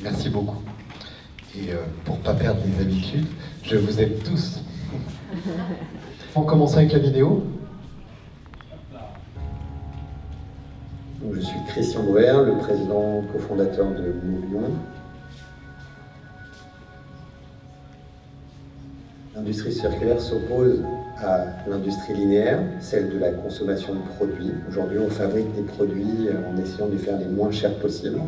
Merci beaucoup. Et pour ne pas perdre les habitudes, je vous aime tous. On commence avec la vidéo. Donc, je suis Christian Bauer, le président cofondateur de Mobion. L'industrie circulaire s'oppose à l'industrie linéaire, celle de la consommation de produits. Aujourd'hui, on fabrique des produits en essayant de les faire les moins chers possibles.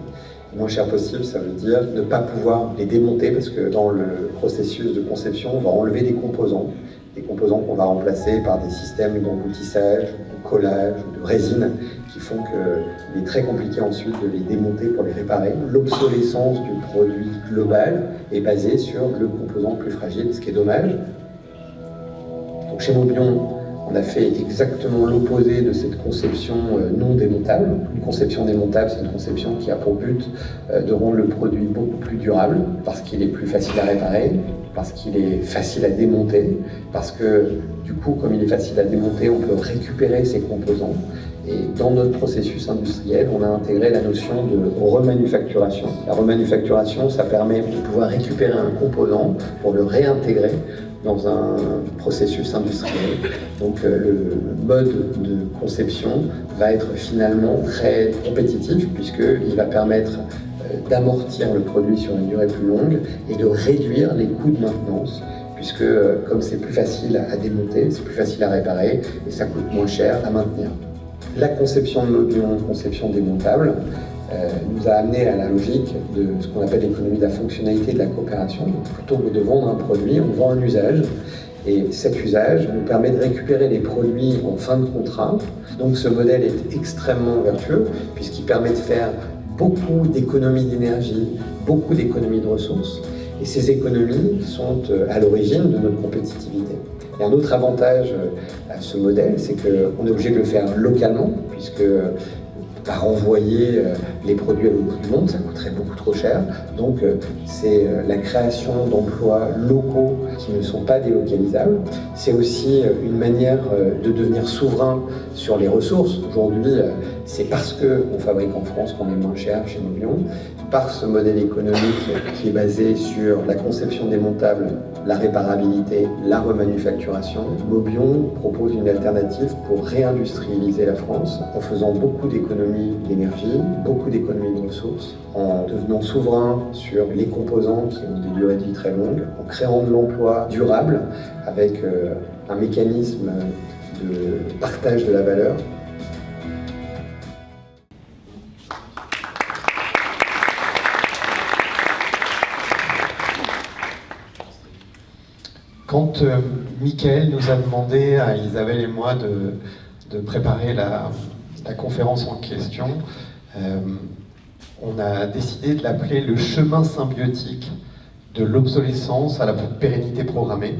Les moins chers possible, ça veut dire ne pas pouvoir les démonter parce que dans le processus de conception, on va enlever des composants qu'on va remplacer par des systèmes d'emboutissage, de collage, de résine qui font qu'il est très compliqué ensuite de les démonter pour les réparer. L'obsolescence du produit global est basée sur le composant le plus fragile, ce qui est dommage. Donc chez Mobion, on a fait exactement l'opposé de cette conception non démontable. Une conception démontable, c'est une conception qui a pour but de rendre le produit beaucoup plus durable, parce qu'il est plus facile à réparer, parce qu'il est facile à démonter, parce que du coup, comme il est facile à démonter, on peut récupérer ses composants. Et dans notre processus industriel, on a intégré la notion de remanufacturation. La remanufacturation, ça permet de pouvoir récupérer un composant pour le réintégrer dans un processus industriel. Donc le mode de conception va être finalement très compétitif puisqu'il va permettre d'amortir le produit sur une durée plus longue et de réduire les coûts de maintenance puisque comme c'est plus facile à démonter, c'est plus facile à réparer et ça coûte moins cher à maintenir. La conception de Mobion, conception démontable, nous a amené à la logique de ce qu'on appelle l'économie de la fonctionnalité et de la coopération. Donc, plutôt que de vendre un produit, on vend un usage. Et cet usage nous permet de récupérer les produits en fin de contrat. Donc ce modèle est extrêmement vertueux puisqu'il permet de faire beaucoup d'économies d'énergie, beaucoup d'économies de ressources. Et ces économies sont à l'origine de notre compétitivité. Et un autre avantage à ce modèle, c'est qu'on est obligé de le faire localement puisque à renvoyer les produits à l'autre bout du monde, ça coûterait beaucoup trop cher. Donc c'est la création d'emplois locaux qui ne sont pas délocalisables. C'est aussi une manière de devenir souverain sur les ressources. Aujourd'hui, c'est parce qu'on fabrique en France qu'on est moins cher chez Mobion. Par ce modèle économique qui est basé sur la conception démontable, la réparabilité, la remanufacturation, Mobion propose une alternative pour réindustrialiser la France en faisant beaucoup d'économies d'énergie, beaucoup d'économies de ressources, en devenant souverain sur les composants qui ont des durées de vie très longues, en créant de l'emploi durable avec un mécanisme de partage de la valeur. Quand Mickaël nous a demandé à Isabelle et moi de préparer la conférence en question, on a décidé de l'appeler le chemin symbiotique de l'obsolescence à la pérennité programmée.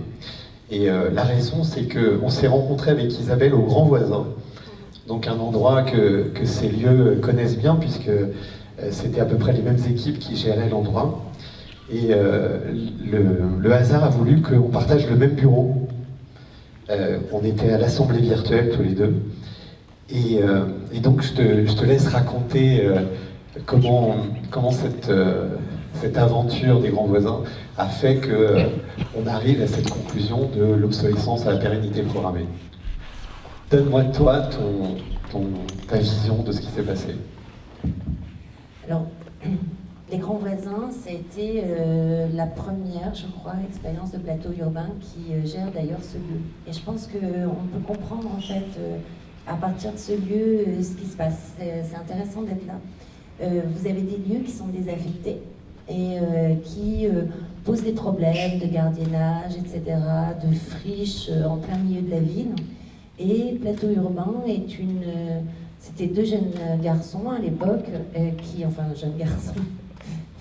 Et la raison, c'est qu'on s'est rencontrés avec Isabelle au Grand Voisin, donc un endroit que ces lieux connaissent bien puisque c'était à peu près les mêmes équipes qui géraient l'endroit. Et le hasard a voulu qu'on partage le même bureau. On était à l'assemblée virtuelle tous les deux. Et donc je te laisse raconter comment cette aventure des Grands Voisins a fait qu'on arrive à cette conclusion de l'obsolescence à la pérennité programmée. Donne-moi toi ta vision de ce qui s'est passé. Alors, les Grands Voisins, ça a été la première, je crois, expérience de plateau urbain qui gère d'ailleurs ce lieu. Et je pense qu'on peut comprendre en fait, à partir de ce lieu, ce qui se passe. C'est intéressant d'être là. Vous avez des lieux qui sont désaffectés et qui posent des problèmes de gardiennage, etc., de friches en plein milieu de la ville. Et plateau urbain est c'était deux jeunes garçons à l'époque, jeunes garçons,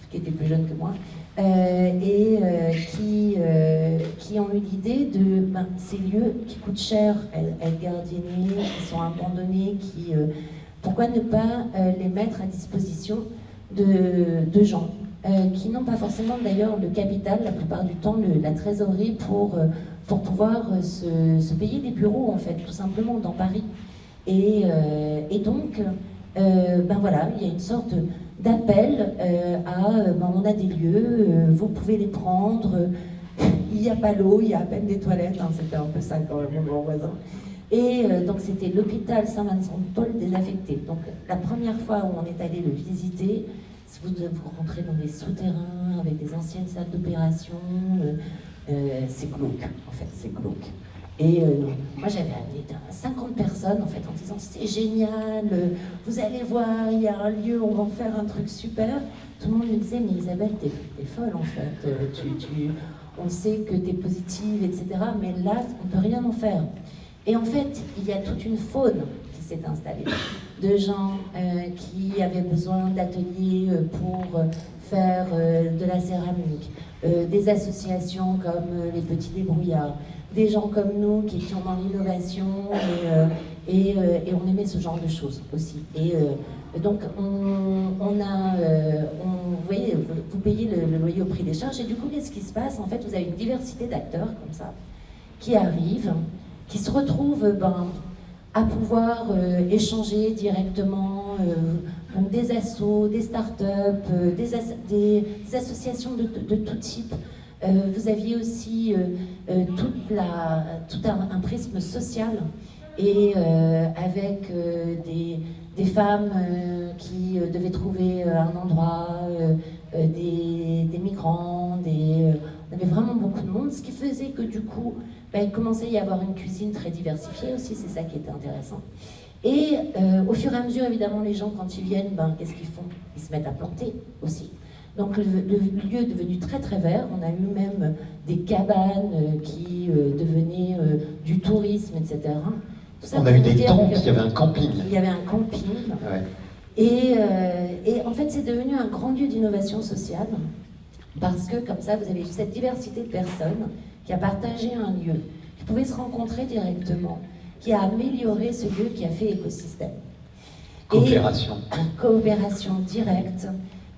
qui étaient plus jeunes que moi, qui ont eu l'idée de ces lieux qui coûtent cher à être gardiennés, qui sont abandonnés, pourquoi ne pas les mettre à disposition de gens qui n'ont pas forcément d'ailleurs le capital, la plupart du temps la trésorerie pour pouvoir se payer des bureaux en fait, tout simplement dans Paris. Et donc ben voilà, il y a une sorte d'appel on a des lieux, vous pouvez les prendre, il n'y a pas l'eau, il y a à peine des toilettes, hein, c'était un peu ça quand même, mon grand voisin. Et donc c'était l'hôpital Saint-Vincent-de-Paul désaffecté. Donc la première fois où on est allé le visiter, si vous rentrez dans des souterrains avec des anciennes salles d'opération, c'est glauque, en fait, c'est glauque. Et moi j'avais amené 50 personnes en fait en disant c'est génial, vous allez voir, il y a un lieu, on va en faire un truc super. Tout le monde me disait mais Isabelle t'es folle en fait, on sait que t'es positive etc. Mais là on peut rien en faire. Et en fait il y a toute une faune qui s'est installée, de gens qui avaient besoin d'ateliers pour faire de la céramique, des associations comme les Petits Débrouillards, des gens comme nous qui étions dans l'innovation et on aimait ce genre de choses aussi. Et donc vous voyez, vous payez le loyer au prix des charges et du coup qu'est-ce qui se passe? En fait vous avez une diversité d'acteurs comme ça qui arrivent, qui se retrouvent à pouvoir échanger directement, donc des assos, des startups, des associations de tout type. Vous aviez aussi tout un prisme social et avec des femmes qui devaient trouver un endroit, des migrants, on avait vraiment beaucoup de monde, ce qui faisait que du coup, il commençait à y avoir une cuisine très diversifiée aussi, c'est ça qui était intéressant. Et au fur et à mesure, évidemment, les gens, quand ils viennent, qu'est-ce qu'ils font? Ils se mettent à planter aussi. Donc le lieu est devenu très très vert, on a eu même des cabanes qui devenaient du tourisme, etc. On a eu des tentes, il y avait un camping. Il y avait un camping. Ouais. Et en fait c'est devenu un grand lieu d'innovation sociale, parce que comme ça vous avez cette diversité de personnes qui a partagé un lieu, qui pouvaient se rencontrer directement, qui a amélioré ce lieu, qui a fait écosystème. Coopération. Et, coopération directe.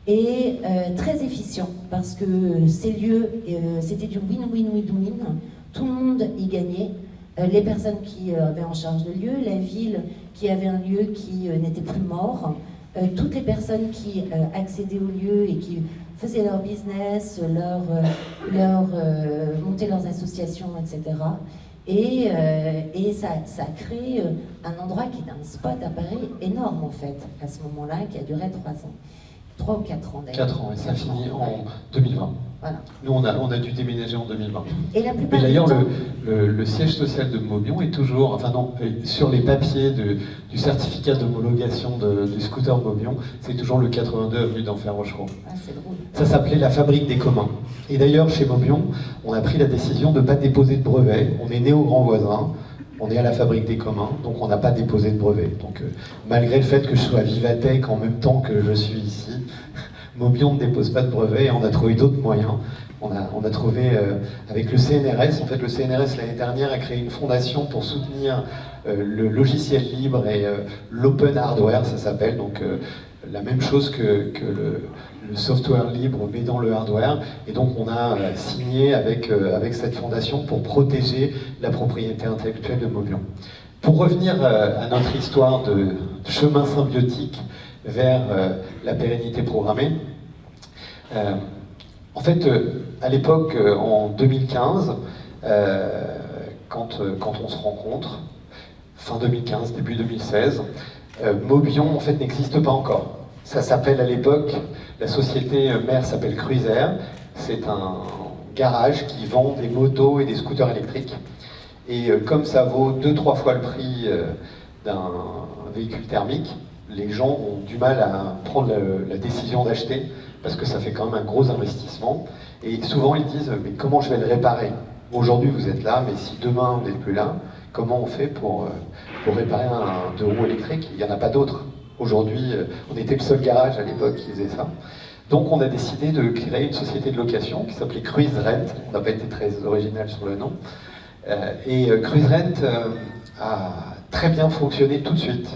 Et très efficient, parce que ces lieux, c'était du win-win-win-win, tout le monde y gagnait, les personnes qui avaient en charge le lieu, la ville qui avait un lieu qui n'était plus mort, toutes les personnes qui accédaient au lieu et qui faisaient leur business, montaient leurs associations, etc. Et ça a créé un endroit qui est un spot à Paris énorme en fait, à ce moment-là, qui a duré 3 ans. 3 ou 4 ans d'ailleurs. 4 ans, et ça finit en 2020. Voilà. Nous, on a dû déménager en 2020. Et la plupart d'ailleurs, du temps... le siège social de Maubion est toujours, enfin non, sur les papiers du certificat d'homologation du scooter Maubion, c'est toujours le 82 avenue d'Enfer Rochereau. Ah, c'est drôle. Ça s'appelait la fabrique des communs. Et d'ailleurs, chez Maubion, on a pris la décision de ne pas déposer de brevet. On est né au grand voisin. On est à la fabrique des communs, donc on n'a pas déposé de brevet. Donc malgré le fait que je sois à Vivatech en même temps que je suis ici, Maubion ne dépose pas de brevet et on a trouvé d'autres moyens. On a trouvé avec le CNRS, en fait le CNRS l'année dernière a créé une fondation pour soutenir le logiciel libre et l'open hardware, ça s'appelle, donc la même chose que le software libre mais dans le hardware, et donc on a signé avec cette fondation pour protéger la propriété intellectuelle de Maubion. Pour revenir à notre histoire de chemin symbiotique vers la pérennité programmée, en fait, à l'époque, en 2015, quand on se rencontre, fin 2015, début 2016, Maubion en fait n'existe pas encore. Ça s'appelle à l'époque, la société mère s'appelle Cruiser, c'est un garage qui vend des motos et des scooters électriques. Et comme ça vaut 2-3 fois le prix d'un véhicule thermique, les gens ont du mal à prendre la décision d'acheter, parce que ça fait quand même un gros investissement. Et souvent ils disent, mais comment je vais le réparer? Aujourd'hui vous êtes là, mais si demain vous n'êtes plus là, comment on fait pour réparer un 2 roues électrique? Il n'y en a pas d'autres. Aujourd'hui, on était le seul garage à l'époque qui faisait ça. Donc on a décidé de créer une société de location qui s'appelait Cruise Rent. On n'a pas été très original sur le nom. Et Cruise Rent a très bien fonctionné tout de suite.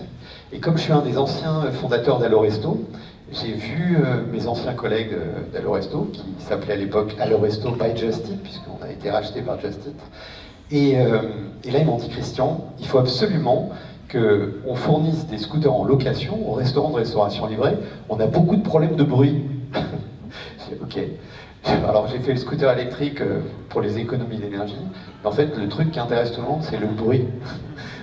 Et comme je suis un des anciens fondateurs d'Alloresto, j'ai vu mes anciens collègues d'Alloresto, qui s'appelait à l'époque Alloresto by Just Eat, puisqu'on a été racheté par Just Eat. Et là, ils m'ont dit, Christian, il faut absolument qu'on fournisse des scooters en location au restaurant de restauration livrée, on a beaucoup de problèmes de bruit. J'ai dit, ok. Alors j'ai fait le scooter électrique pour les économies d'énergie. En fait, le truc qui intéresse tout le monde, c'est le bruit.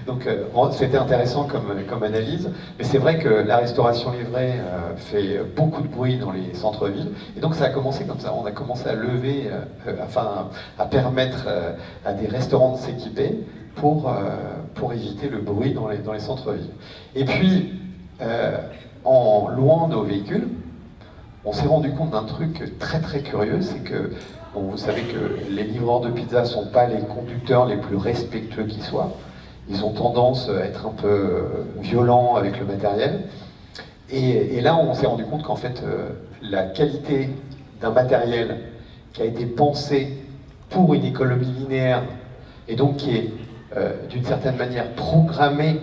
Donc c'était intéressant comme analyse, mais c'est vrai que la restauration livrée fait beaucoup de bruit dans les centres-villes, et donc ça a commencé comme ça. On a commencé à lever, à permettre à des restaurants de s'équiper pour éviter le bruit dans les centres-villes. Et puis, en louant nos véhicules, on s'est rendu compte d'un truc très très curieux, c'est que vous savez que les livreurs de pizza ne sont pas les conducteurs les plus respectueux qui soient. Ils ont tendance à être un peu violents avec le matériel. Et là, on s'est rendu compte qu'en fait, la qualité d'un matériel qui a été pensé pour une économie linéaire, et donc qui est d'une certaine manière programmé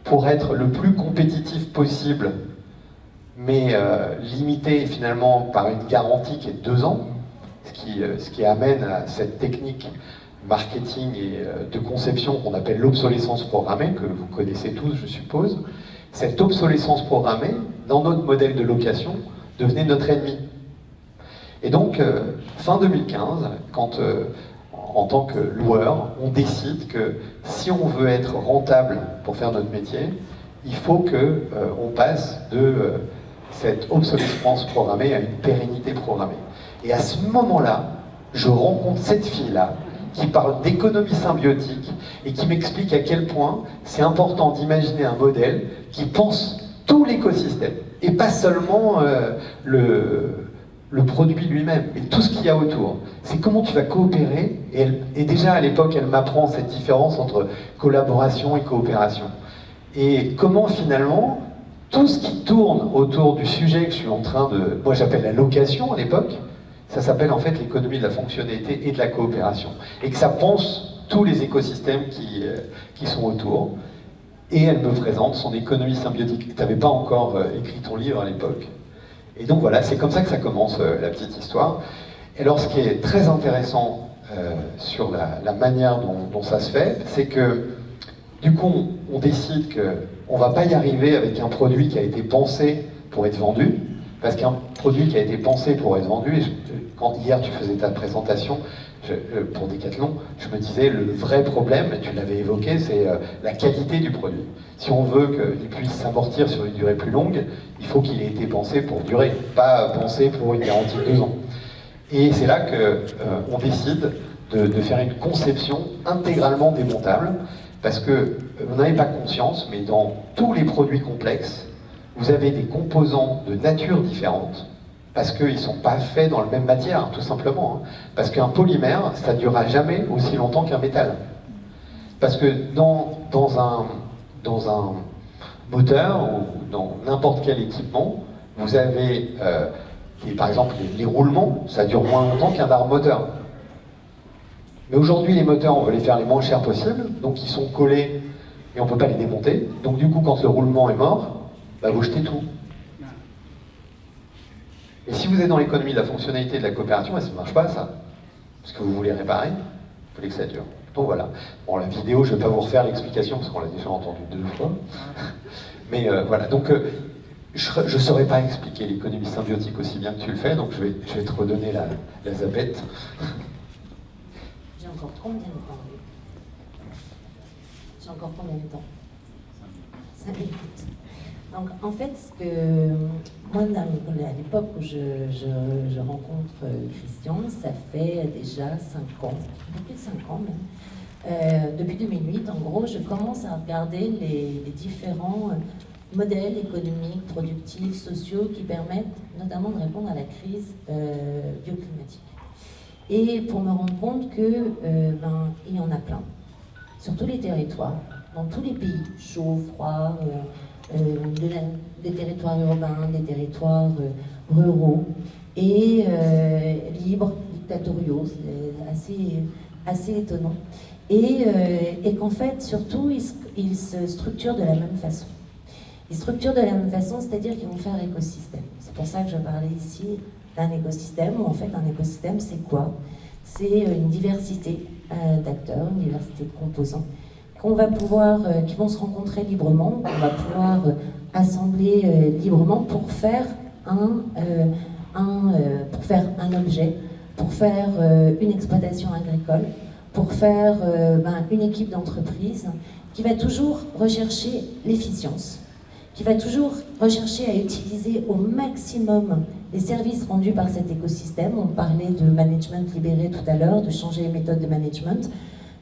pour être le plus compétitif possible, mais limité finalement par une garantie qui est de 2 ans, ce qui amène à cette technique marketing et de conception qu'on appelle l'obsolescence programmée, que vous connaissez tous, je suppose. Cette obsolescence programmée, dans notre modèle de location, devenait notre ennemi. Et donc, fin 2015, quand en tant que loueur, on décide que si on veut être rentable pour faire notre métier, il faut qu'on passe de cette obsolescence programmée à une pérennité programmée. Et à ce moment-là, je rencontre cette fille-là, qui parle d'économie symbiotique et qui m'explique à quel point c'est important d'imaginer un modèle qui pense tout l'écosystème et pas seulement le produit lui-même, mais tout ce qu'il y a autour. C'est comment tu vas coopérer, et déjà à l'époque elle m'apprend cette différence entre collaboration et coopération. Et comment finalement tout ce qui tourne autour du sujet que je suis en train de... Moi j'appelle la location à l'époque, ça s'appelle en fait l'économie de la fonctionnalité et de la coopération. Et que ça pense tous les écosystèmes qui sont autour. Et elle me présente son économie symbiotique. Tu n'avais pas encore écrit ton livre à l'époque. Et donc voilà, c'est comme ça que ça commence la petite histoire. Et alors ce qui est très intéressant sur la manière dont ça se fait, c'est que du coup on décide qu'on ne va pas y arriver avec un produit qui a été pensé pour être vendu. Parce qu'un produit qui a été pensé pour être vendu, et quand hier tu faisais ta présentation pour Decathlon, je me disais le vrai problème, tu l'avais évoqué, c'est la qualité du produit. Si on veut qu'il puisse s'amortir sur une durée plus longue, il faut qu'il ait été pensé pour durer, pas pensé pour une garantie de 2 ans. Et c'est là qu'on décide de faire une conception intégralement démontable, parce que vous n'avez pas conscience, mais dans tous les produits complexes, vous avez des composants de nature différente, parce qu'ils ne sont pas faits dans la même matière, tout simplement. Parce qu'un polymère, ça ne durera jamais aussi longtemps qu'un métal. Parce que dans un moteur, ou dans n'importe quel équipement, vous avez, par exemple, les roulements, ça dure moins longtemps qu'un arbre moteur. Mais aujourd'hui, les moteurs, on veut les faire les moins chers possibles, donc ils sont collés, et on ne peut pas les démonter. Donc du coup, quand le roulement est mort, bah, vous jetez tout. Et si vous êtes dans l'économie de la fonctionnalité et de la coopération, bah, ça ne marche pas ça. Parce que vous voulez réparer, vous voulez que ça dure. Donc voilà. Bon, la vidéo, je ne vais pas vous refaire l'explication parce qu'on l'a déjà entendu 2 fois. Mais voilà. Donc je ne saurais pas expliquer l'économie symbiotique aussi bien que tu le fais, donc je vais te redonner la zapette. J'ai encore combien de temps? J'ai encore combien de temps? 5 minutes. Donc en fait, ce que moi, à l'époque où je rencontre Christian, ça fait déjà 5 ans, depuis 5 ans même. Depuis 2008, en gros, je commence à regarder les différents modèles économiques, productifs, sociaux qui permettent notamment de répondre à la crise bioclimatique. Et pour me rendre compte que il y en a plein, sur tous les territoires, dans tous les pays, chauds, froids, des territoires urbains, des territoires ruraux, et libres, dictatoriaux, c'est assez étonnant. Et qu'en fait, surtout, ils se structurent de la même façon. Ils structurent de la même façon, c'est-à-dire qu'ils vont faire écosystème. C'est pour ça que je parlais ici d'un écosystème, où en fait un écosystème c'est quoi? C'est une diversité d'acteurs, une diversité de composants qui vont se rencontrer librement, qu'on va pouvoir assembler librement pour faire pour faire un objet, pour faire une exploitation agricole, pour faire une équipe d'entreprise qui va toujours rechercher l'efficience, qui va toujours rechercher à utiliser au maximum les services rendus par cet écosystème. On parlait de management libéré tout à l'heure, de changer les méthodes de management.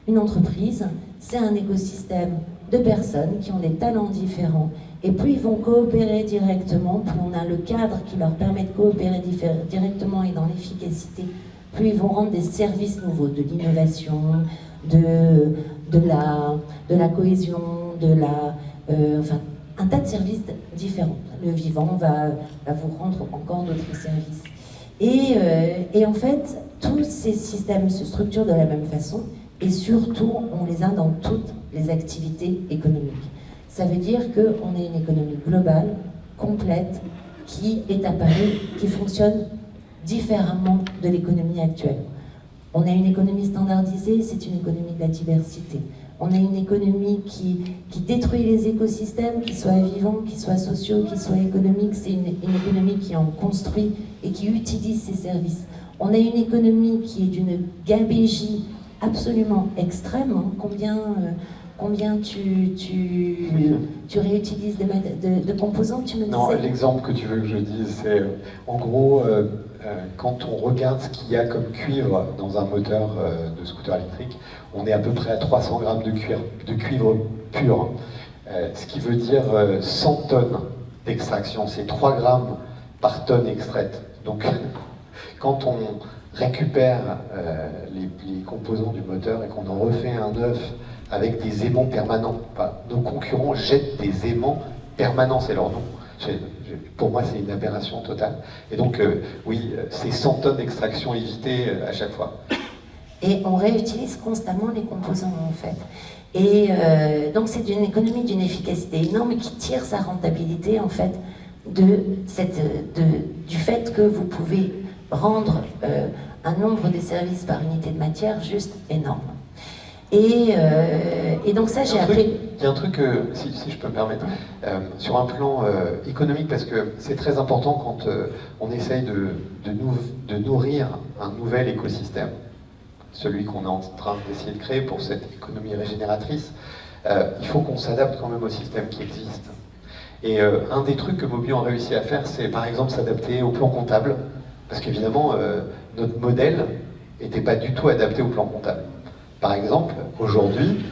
Une entreprise, c'est un écosystème de personnes qui ont des talents différents. Et plus ils vont coopérer directement, plus on a le cadre qui leur permet de coopérer directement et dans l'efficacité, plus ils vont rendre des services nouveaux, de l'innovation, de la cohésion, un tas de services différents. Le vivant va vous rendre encore d'autres services. Et en fait, tous ces systèmes se structurent de la même façon et surtout, on les a dans toutes les activités économiques. Ça veut dire qu'on est une économie globale, complète, qui est apparue, qui fonctionne différemment de l'économie actuelle. On a une économie standardisée, c'est une économie de la diversité. On a une économie qui détruit les écosystèmes, qu'ils soient vivants, qu'ils soient sociaux, qu'ils soient économiques. C'est une économie qui en construit et qui utilise ses services. On a une économie qui est d'une gabegie absolument extrême. Combien tu réutilises de composants, tu me disais? Non, l'exemple que tu veux que je dise, c'est en gros, quand on regarde ce qu'il y a comme cuivre dans un moteur de scooter électrique, on est à peu près à 300 grammes de cuivre pur. Ce qui veut dire 100 tonnes d'extraction, c'est 3 grammes par tonne extraite. Donc, quand on récupère les composants du moteur et qu'on en refait un neuf avec des aimants permanents, enfin, nos concurrents jettent des aimants permanents, c'est leur nom. Pour moi, c'est une aberration totale. Et donc, oui, c'est 100 tonnes d'extraction évitées à chaque fois. Et on réutilise constamment les composants, en fait. Et donc, c'est une économie d'une efficacité énorme qui tire sa rentabilité, en fait, du fait que vous pouvez rendre un nombre de services par unité de matière juste énorme. Et donc ça, j'ai appris... Il y a un truc, si je peux me permettre, sur un plan économique, parce que c'est très important quand on essaye de nourrir un nouvel écosystème, celui qu'on est en train d'essayer de créer pour cette économie régénératrice, il faut qu'on s'adapte quand même au système qui existe. Et un des trucs que Mobion a réussi à faire, c'est par exemple s'adapter au plan comptable, parce qu'évidemment, notre modèle n'était pas du tout adapté au plan comptable. Par exemple, aujourd'hui,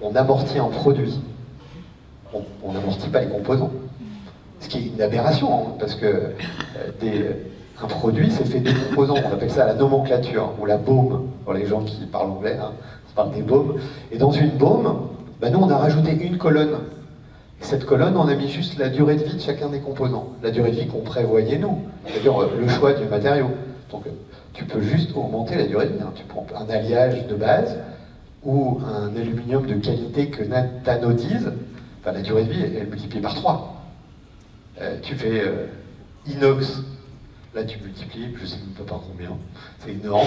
on amortit un produit, on n'amortit pas les composants. Ce qui est une aberration, hein, parce que un produit, c'est fait de composants. On appelle ça la nomenclature, ou la baume, pour les gens qui parlent anglais, hein, on parle des baumes. Et dans une baume, nous, on a rajouté une colonne. Et cette colonne, on a mis juste la durée de vie de chacun des composants. La durée de vie qu'on prévoyait, nous, c'est-à-dire le choix du matériau. Donc, tu peux juste augmenter la durée de vie. Hein. Tu prends un alliage de base ou un aluminium de qualité que tu anodises, la durée de vie, elle multiplie par 3. Tu fais inox, là tu multiplies, je ne sais même pas par combien, c'est énorme.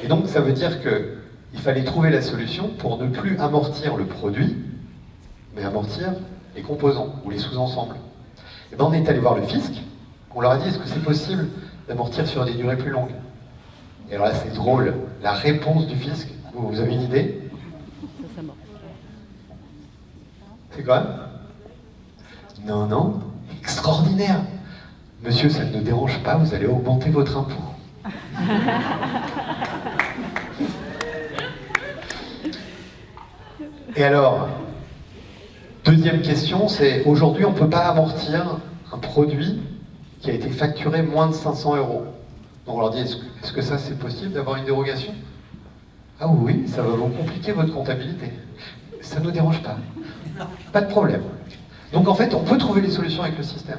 Et donc ça veut dire qu'il fallait trouver la solution pour ne plus amortir le produit, mais amortir les composants ou les sous-ensembles. Et on est allé voir le fisc, on leur a dit est-ce que c'est possible d'amortir sur des durées plus longues? Et alors là, c'est drôle. La réponse du fisc, vous avez une idée? C'est quoi? Non, non. Extraordinaire. Monsieur, ça ne nous dérange pas, vous allez augmenter votre impôt. Et alors, deuxième question, c'est aujourd'hui, on ne peut pas amortir un produit qui a été facturé moins de 500 €. Donc on leur dit, est-ce que ça c'est possible d'avoir une dérogation? Ah oui, ça va vous compliquer votre comptabilité. Ça ne nous dérange pas. Pas de problème. Donc en fait, on peut trouver les solutions avec le système.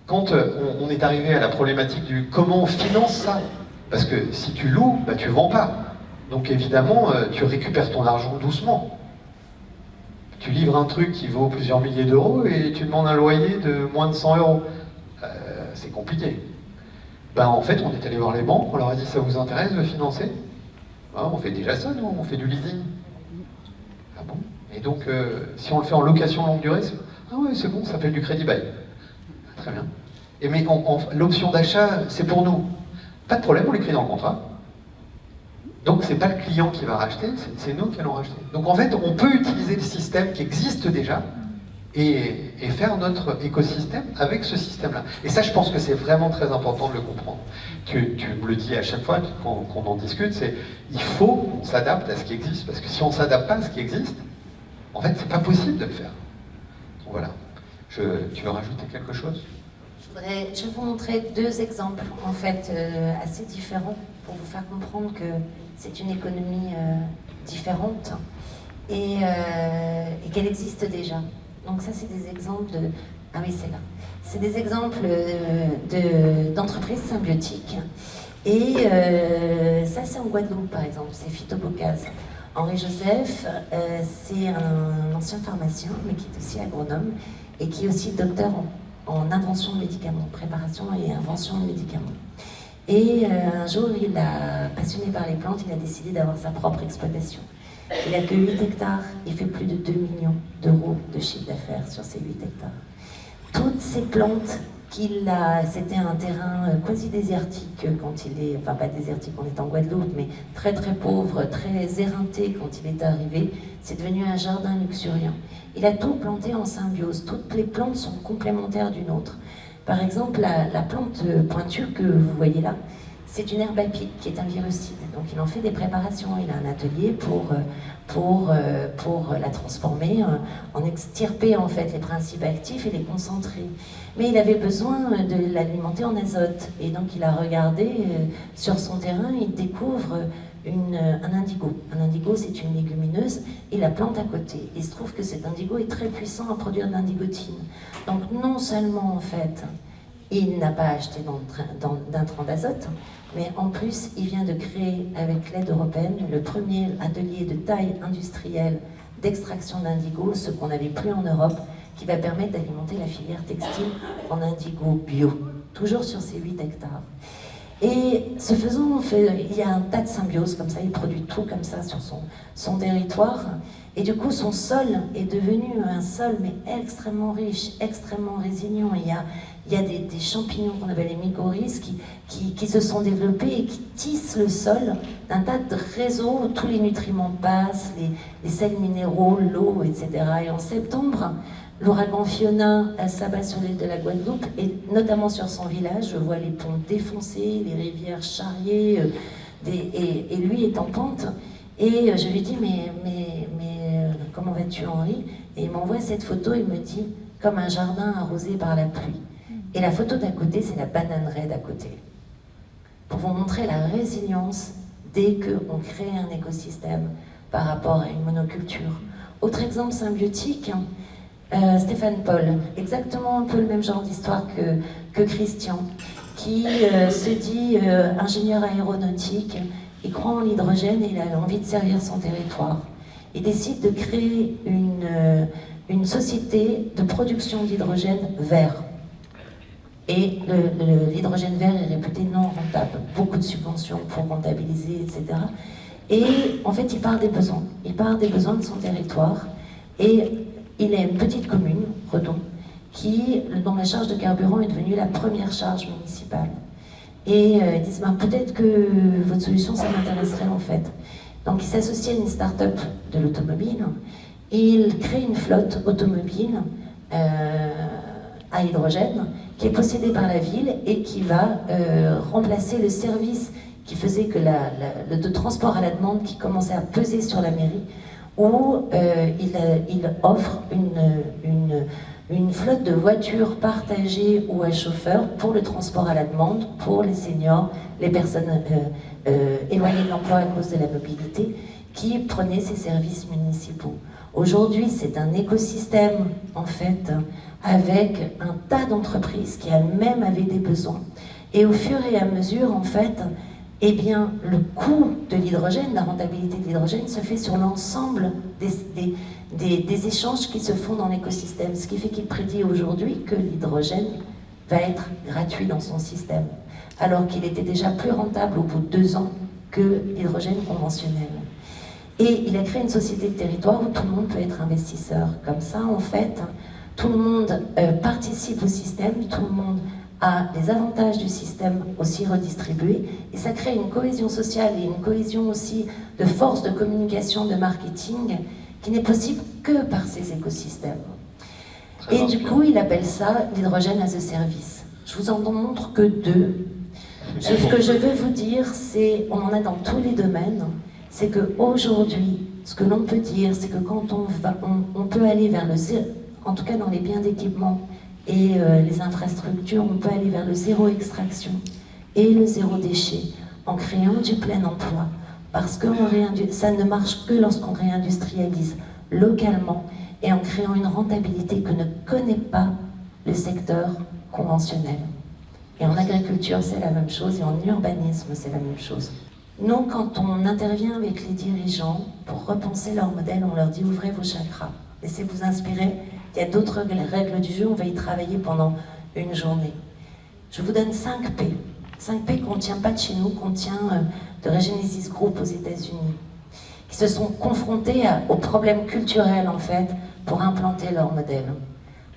Quand on est arrivé à la problématique du comment on finance ça, parce que si tu loues, tu vends pas. Donc évidemment, tu récupères ton argent doucement. Tu livres un truc qui vaut plusieurs milliers d'euros et tu demandes un loyer de moins de 100 €. C'est compliqué. En fait, on est allé voir les banques, on leur a dit ça vous intéresse de financer? On fait déjà ça, nous, on fait du leasing. donc, si on le fait en location longue durée, ah ouais, c'est bon, ça s'appelle du crédit bail. Très bien. Mais l'option d'achat, c'est pour nous. Pas de problème, on l'écrit dans le contrat. Donc c'est pas le client qui va racheter, c'est nous qui allons racheter. Donc en fait, on peut utiliser le système qui existe déjà et faire notre écosystème avec ce système-là. Et ça, je pense que c'est vraiment très important de le comprendre. Tu me le dis à chaque fois qu'on en discute, c'est il faut qu'on s'adapte à ce qui existe, parce que si on ne s'adapte pas à ce qui existe, en fait, c'est pas possible de le faire. Donc voilà. Tu veux rajouter quelque chose ? Je vais vous montrer deux exemples, en fait, assez différents, pour vous faire comprendre que c'est une économie différente et qu'elle existe déjà. Donc ça, c'est des exemples de... Ah oui, c'est là. C'est des exemples d'entreprises symbiotiques. Et ça, c'est en Guadeloupe, par exemple. C'est Phytobocase. Henri Joseph, c'est un ancien pharmacien, mais qui est aussi agronome, et qui est aussi docteur en invention de médicaments, préparation et invention de médicaments. Et un jour, passionné par les plantes, il a décidé d'avoir sa propre exploitation. Il n'a que 8 hectares, il fait plus de 2 millions d'euros de chiffre d'affaires sur ces 8 hectares. Toutes ces plantes c'était un terrain quasi désertique quand enfin pas désertique, on est en Guadeloupe, mais très très pauvre, très éreinté quand il est arrivé. C'est devenu un jardin luxuriant. Il a tout planté en symbiose, toutes les plantes sont complémentaires d'une autre. Par exemple, la plante pointue que vous voyez là, c'est une herbe à pic qui est un virucide. Donc il en fait des préparations, il a un atelier pour la transformer, en extirper en fait les principes actifs et les concentrer. Mais il avait besoin de l'alimenter en azote. Et donc il a regardé sur son terrain, il découvre un indigo. Un indigo, c'est une légumineuse, et la plante à côté. Il se trouve que cet indigo est très puissant à produire de l'indigotine. Donc non seulement en fait, il n'a pas acheté d'intrants d'azote, mais en plus, il vient de créer, avec l'aide européenne, le premier atelier de taille industrielle d'extraction d'indigo, ce qu'on n'avait plus en Europe, qui va permettre d'alimenter la filière textile en indigo bio, toujours sur ces 8 hectares. Et ce faisant, il y a un tas de symbiose comme ça, il produit tout comme ça sur son territoire. Et du coup, son sol est devenu un sol mais extrêmement riche, extrêmement résilient. Il y a des champignons qu'on appelle les mycorhizes qui se sont développés et qui tissent le sol d'un tas de réseaux où tous les nutriments passent, les sels minéraux, l'eau, etc. Et en septembre, l'ouragan Fiona s'abat sur l'île de la Guadeloupe et notamment sur son village. Je vois les ponts défoncés, les rivières charriées, et lui est en pente. Et je lui dis, mais comment vas-tu, Henri? Et il m'envoie cette photo, il me dit, comme un jardin arrosé par la pluie. Et la photo d'à côté, c'est la bananeraie d'à côté. Pour vous montrer la résilience dès qu'on crée un écosystème par rapport à une monoculture. Autre exemple symbiotique, Stéphane Paul, exactement un peu le même genre d'histoire que Christian, qui se dit ingénieur aéronautique, il croit en l'hydrogène et il a envie de servir son territoire. Il décide de créer une société de production d'hydrogène vert. Et l'hydrogène vert est réputé non rentable, beaucoup de subventions pour rentabiliser, etc. Et en fait, il part des besoins. Il part des besoins de son territoire. Et il est une petite commune, Redon, dont la charge de carburant est devenue la première charge municipale. Et ils disent, peut-être que votre solution, ça m'intéresserait en fait. Donc il s'associe à une start-up de l'automobile, et il crée une flotte automobile à hydrogène, qui est possédée par la ville et qui va remplacer le service qui faisait que le transport à la demande qui commençait à peser sur la mairie, où il offre une flotte de voitures partagées ou à chauffeur pour le transport à la demande, pour les seniors, les personnes éloignées de l'emploi à cause de la mobilité, qui prenaient ces services municipaux. Aujourd'hui, c'est un écosystème, en fait, avec un tas d'entreprises qui elles-mêmes avaient des besoins. Et au fur et à mesure, en fait, eh bien, le coût de l'hydrogène, la rentabilité de l'hydrogène se fait sur l'ensemble des échanges qui se font dans l'écosystème. Ce qui fait qu'il prédit aujourd'hui que l'hydrogène va être gratuit dans son système, alors qu'il était déjà plus rentable au bout de 2 ans que l'hydrogène conventionnel. Et il a créé une société de territoire où tout le monde peut être investisseur. Comme ça, en fait, tout le monde participe au système, tout le monde a les avantages du système aussi redistribués, et ça crée une cohésion sociale et une cohésion aussi de force de communication, de marketing, qui n'est possible que par ces écosystèmes. Et du coup, il appelle ça l'hydrogène as a service. Je vous en montre que deux. Ce que je veux vous dire, c'est, on en a dans tous les domaines, c'est qu'aujourd'hui, ce que l'on peut dire, c'est que quand on peut aller vers le zéro, en tout cas dans les biens d'équipement et les infrastructures, on peut aller vers le zéro extraction et le zéro déchet en créant du plein emploi. Parce que ça ne marche que lorsqu'on réindustrialise localement et en créant une rentabilité que ne connaît pas le secteur conventionnel. Et en agriculture, c'est la même chose, et en urbanisme, c'est la même chose. Nous, quand on intervient avec les dirigeants pour repenser leur modèle, on leur dit « ouvrez vos chakras, laissez-vous inspirer, il y a d'autres règles du jeu, on va y travailler pendant une journée ». Je vous donne 5 P. 5 P qu'on ne tient pas de chez nous, qu'on tient de Regenesis Group aux États-Unis, qui se sont confrontés aux problèmes culturels, en fait, pour implanter leur modèle.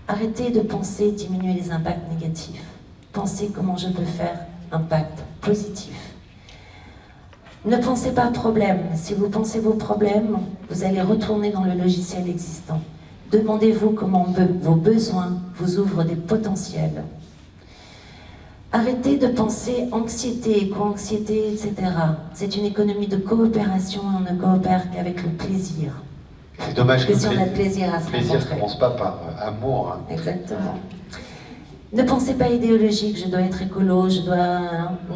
Arrêtez de penser diminuer les impacts négatifs. Pensez comment je peux faire impact positif. Ne pensez pas problème. Si vous pensez vos problèmes, vous allez retourner dans le logiciel existant. Demandez-vous comment vos besoins vous ouvrent des potentiels. Arrêtez de penser anxiété, éco-anxiété, etc. C'est une économie de coopération et on ne coopère qu'avec le plaisir. C'est dommage que si on a plaisir à se plaisir ne commence pas par amour. Hein. Exactement. Ne pensez pas idéologique, je dois être écolo, je dois...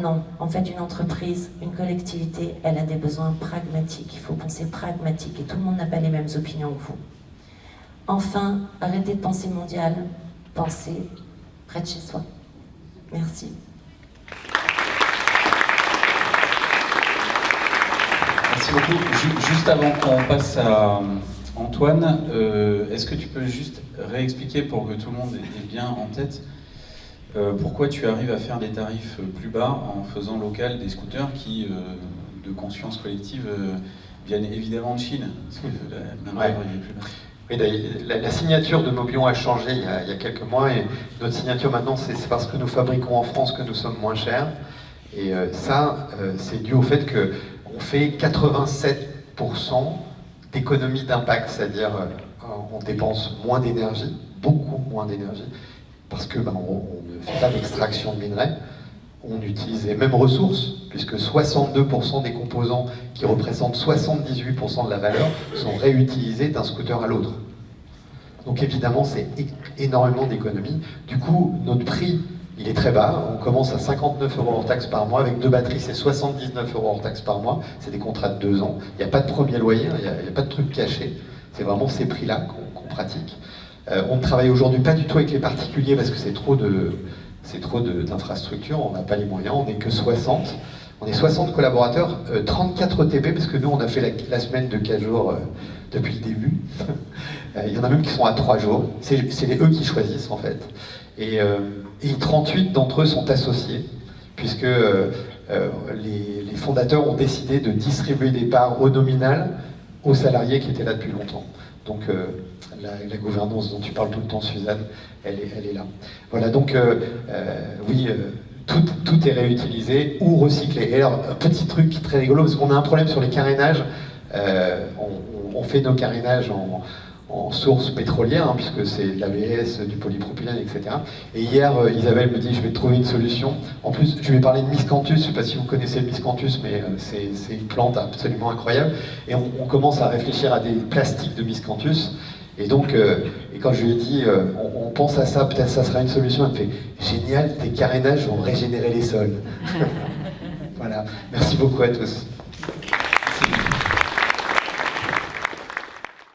Non, en fait, une entreprise, une collectivité, elle a des besoins pragmatiques. Il faut penser pragmatique et tout le monde n'a pas les mêmes opinions que vous. Enfin, arrêtez de penser mondial, pensez près de chez soi. Merci. Merci beaucoup. Juste avant qu'on passe à Antoine, est-ce que tu peux juste réexpliquer pour que tout le monde ait bien en tête pourquoi tu arrives à faire des tarifs plus bas en faisant local des scooters qui, de conscience collective, viennent évidemment de Chine, parce que la main-d'œuvre est plus basse. Oui, la signature de Mobion a changé il y a quelques mois, et notre signature maintenant, c'est parce que nous fabriquons en France que nous sommes moins chers. Et ça, c'est dû au fait qu'on fait 87% d'économie d'impact, c'est-à-dire on dépense moins d'énergie, beaucoup moins d'énergie, parce que on ne fait pas d'extraction de minerais, on utilise les mêmes ressources, puisque 62% des composants qui représentent 78% de la valeur sont réutilisés d'un scooter à l'autre. Donc évidemment, c'est énormément d'économies. Du coup, notre prix, il est très bas. On commence à 59 € hors taxe par mois. Avec 2 batteries, c'est 79 € hors taxe par mois. C'est des contrats de 2 ans. Il n'y a pas de premier loyer, il n'y a pas de truc caché. C'est vraiment ces prix-là qu'on pratique. On ne travaille aujourd'hui pas du tout avec les particuliers parce que c'est trop d'infrastructures, on n'a pas les moyens, on n'est que 60. On est 60 collaborateurs, 34 TP, parce que nous on a fait la semaine de 4 jours depuis le début. Il y en a même qui sont à 3 jours, c'est eux qui choisissent en fait. Et 38 d'entre eux sont associés, puisque les fondateurs ont décidé de distribuer des parts au nominal aux salariés qui étaient là depuis longtemps. Donc la gouvernance dont tu parles tout le temps, Suzanne, elle est là. Voilà, donc oui, tout est réutilisé ou recyclé. Et alors, un petit truc très rigolo, parce qu'on a un problème sur les carénages. On fait nos carénages en source pétrolière, hein, puisque c'est de l'ABS, du polypropylène, etc. Et hier, Isabelle me dit, je vais te trouver une solution. En plus, je vais parler de miscanthus, je ne sais pas si vous connaissez le miscanthus, mais c'est une plante absolument incroyable. Et on commence à réfléchir à des plastiques de miscanthus. Et donc, et quand je lui ai dit, on pense à ça, peut-être ça sera une solution, elle me fait, génial, tes carénages vont régénérer les sols. Voilà, merci beaucoup à tous. Merci.